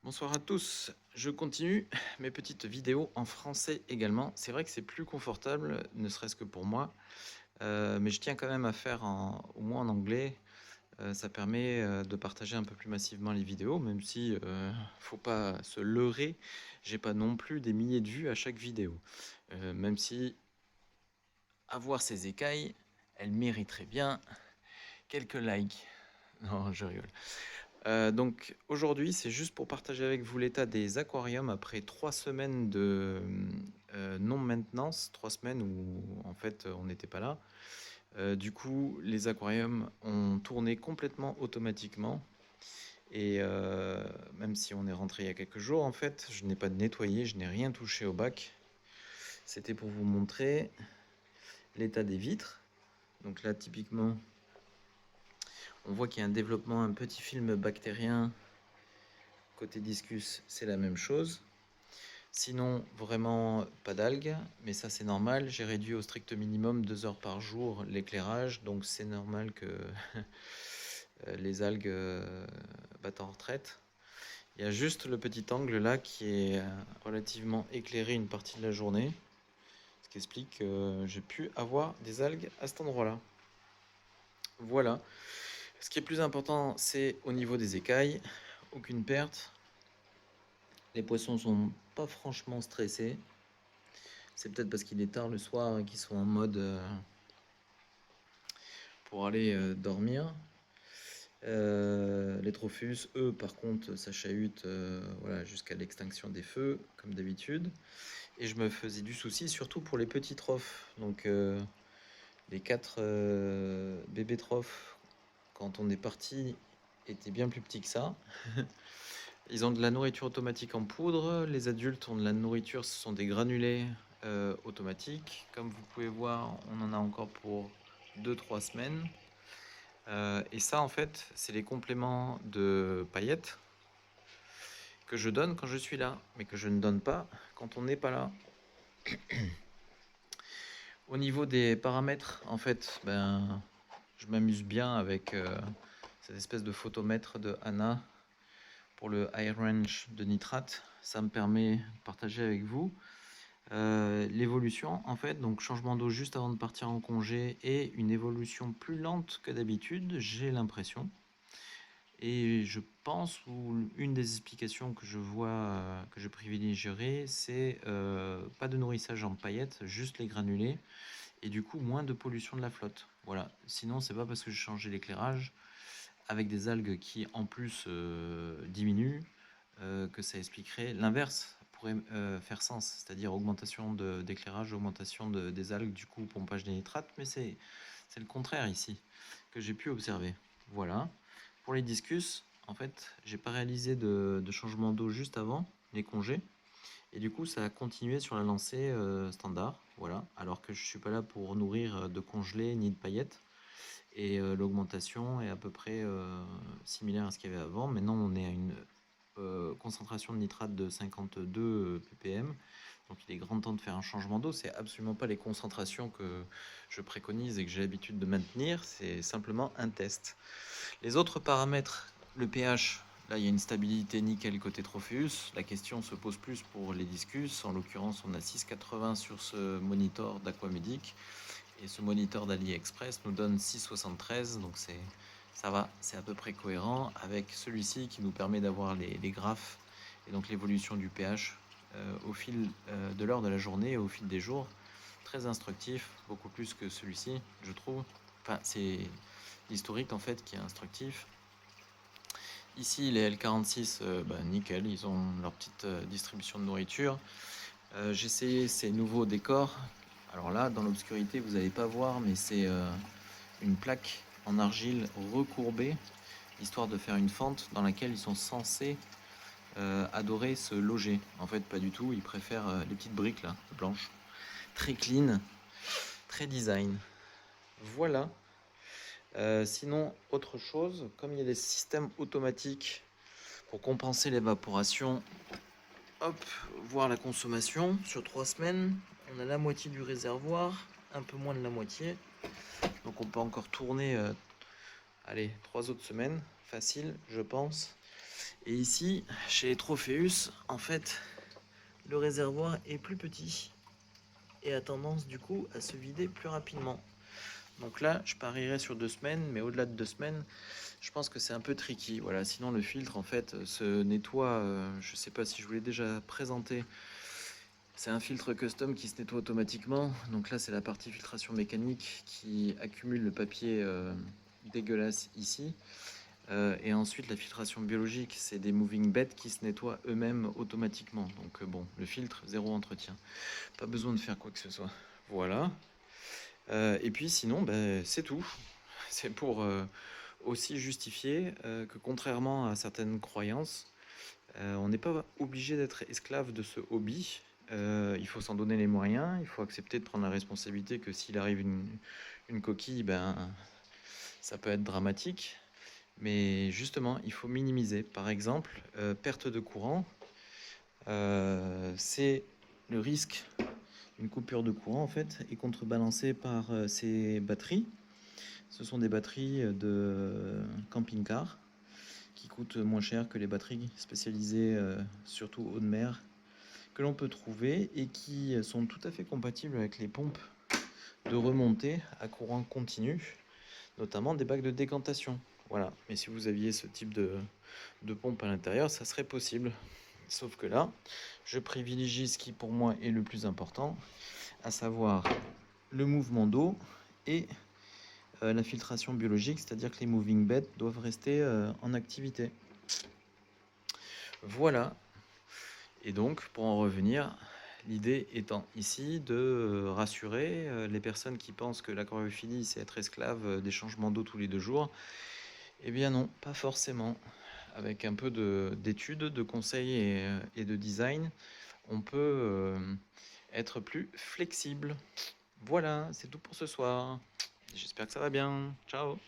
Bonsoir à tous, je continue mes petites vidéos en français également. C'est vrai que c'est plus confortable, ne serait-ce que pour moi, mais je tiens quand même à faire au moins en anglais. Ça permet de partager un peu plus massivement les vidéos, même si faut pas se leurrer, j'ai pas non plus des milliers de vues à chaque vidéo. Même si avoir ces écailles, elles mériteraient bien quelques likes. Non, je rigole. Donc aujourd'hui, c'est juste pour partager avec vous l'état des aquariums après 3 semaines de non-maintenance, 3 semaines où en fait on n'était pas là. Du coup, les aquariums ont tourné complètement automatiquement et même si on est rentré il y a quelques jours, en fait, je n'ai pas nettoyé, je n'ai rien touché au bac. C'était pour vous montrer l'état des vitres. Donc là, typiquement, on voit qu'il y a un développement, un petit film bactérien. Côté discus, c'est la même chose. Sinon, vraiment pas d'algues, mais ça c'est normal. J'ai réduit au strict minimum 2 heures par jour l'éclairage, donc c'est normal que les algues battent en retraite. Il y a juste le petit angle là qui est relativement éclairé une partie de la journée, ce qui explique que j'ai pu avoir des algues à cet endroit-là. Voilà. Ce qui est plus important, c'est au niveau des écailles, aucune perte. Les poissons sont pas franchement stressés. C'est peut-être parce qu'il est tard le soir et qu'ils sont en mode pour aller dormir. Les Trophus, eux, par contre, ça chahute voilà, jusqu'à l'extinction des feux, comme d'habitude. Et je me faisais du souci, surtout pour les petits trophes. Donc, les 4 bébés trophes, quand on est parti, étaient bien plus petits que ça. Ils ont de la nourriture automatique en poudre. Les adultes ont de la nourriture, ce sont des granulés automatiques. Comme vous pouvez voir, on en a encore pour 2-3 semaines. Et ça, en fait, c'est les compléments de paillettes que je donne quand je suis là, mais que je ne donne pas quand on n'est pas là. Au niveau des paramètres, en fait, je m'amuse bien avec cette espèce de photomètre de Anna pour le high range de nitrate. Ça me permet de partager avec vous l'évolution, en fait, donc changement d'eau juste avant de partir en congé et une évolution plus lente que d'habitude, j'ai l'impression. Et je pense, ou une des explications que je vois, que je privilégierais, c'est pas de nourrissage en paillettes, juste les granulés, et du coup moins de pollution de la flotte. Voilà. Sinon, c'est pas parce que j'ai changé l'éclairage avec des algues qui en plus diminuent que ça expliquerait l'inverse. Pourrait faire sens, c'est-à-dire augmentation d'éclairage, augmentation des algues, du coup pompage des nitrates, mais c'est le contraire ici que j'ai pu observer. Voilà. Pour les discus, en fait, j'ai pas réalisé de changement d'eau juste avant les congés. Et du coup, ça a continué sur la lancée standard. Voilà. Alors que je suis pas là pour nourrir de congelés ni de paillettes. Et l'augmentation est à peu près similaire à ce qu'il y avait avant. Maintenant, on est à une concentration de nitrate de 52 ppm. Donc il est grand temps de faire un changement d'eau. C'est absolument pas les concentrations que je préconise et que j'ai l'habitude de maintenir. C'est simplement un test. Les autres paramètres, le pH, là il y a une stabilité nickel côté Tropheus. La question se pose plus pour les discus. En l'occurrence, on a 6,80 sur ce monitor d'Aquamedic. Et ce monitor d'AliExpress nous donne 6,73. Donc ça va, c'est à peu près cohérent avec celui-ci qui nous permet d'avoir les graphes et donc l'évolution du pH au fil de l'heure de la journée et au fil des jours. Très instructif, beaucoup plus que celui-ci, je trouve. Enfin, c'est l'historique en fait qui est instructif. Ici, les L46, nickel, ils ont leur petite distribution de nourriture. J'ai essayé ces nouveaux décors. Alors là, dans l'obscurité, vous n'allez pas voir, mais c'est une plaque en argile recourbée, histoire de faire une fente dans laquelle ils sont censés adorer se loger. En fait, pas du tout, ils préfèrent les petites briques là, blanches. Très clean, très design. Voilà. Sinon, autre chose, comme il y a des systèmes automatiques pour compenser l'évaporation, hop, voir la consommation sur 3 semaines, on a la moitié du réservoir, un peu moins de la moitié. Donc on peut encore tourner, allez, 3 autres semaines, facile, je pense. Et ici, chez les Trophéus, en fait, le réservoir est plus petit et a tendance du coup à se vider plus rapidement. Donc là, je parierais sur 2 semaines, mais au-delà de 2 semaines, je pense que c'est un peu tricky. Voilà, sinon le filtre en fait se nettoie. Je sais pas si je vous l'ai déjà présenté. C'est un filtre custom qui se nettoie automatiquement. Donc là, c'est la partie filtration mécanique qui accumule le papier dégueulasse ici. Et ensuite, la filtration biologique, c'est des moving beds qui se nettoient eux-mêmes automatiquement. Donc bon, le filtre, zéro entretien. Pas besoin de faire quoi que ce soit. Voilà. Et puis sinon, ben, c'est tout. C'est pour aussi justifier que contrairement à certaines croyances, on n'est pas obligé d'être esclave de ce hobby. Il faut s'en donner les moyens, il faut accepter de prendre la responsabilité que s'il arrive une coquille, ben, ça peut être dramatique. Mais justement, il faut minimiser. Par exemple, perte de courant, c'est le risque. Une coupure de courant en fait est contrebalancée par ces batteries. Ce sont des batteries de camping-car qui coûtent moins cher que les batteries spécialisées, surtout eau de mer, que l'on peut trouver et qui sont tout à fait compatibles avec les pompes de remontée à courant continu, notamment des bacs de décantation. Voilà, mais si vous aviez ce type de pompe à l'intérieur, ça serait possible. Sauf que là, je privilégie ce qui pour moi est le plus important, à savoir le mouvement d'eau et la filtration biologique, c'est-à-dire que les moving beds doivent rester en activité. Voilà. Et donc, pour en revenir, l'idée étant ici de rassurer les personnes qui pensent que l'aquariophilie, c'est être esclave des changements d'eau tous les 2 jours. Eh bien non, pas forcément. Avec un peu d'études, de conseils et de design, on peut être plus flexible. Voilà, c'est tout pour ce soir. J'espère que ça va bien. Ciao.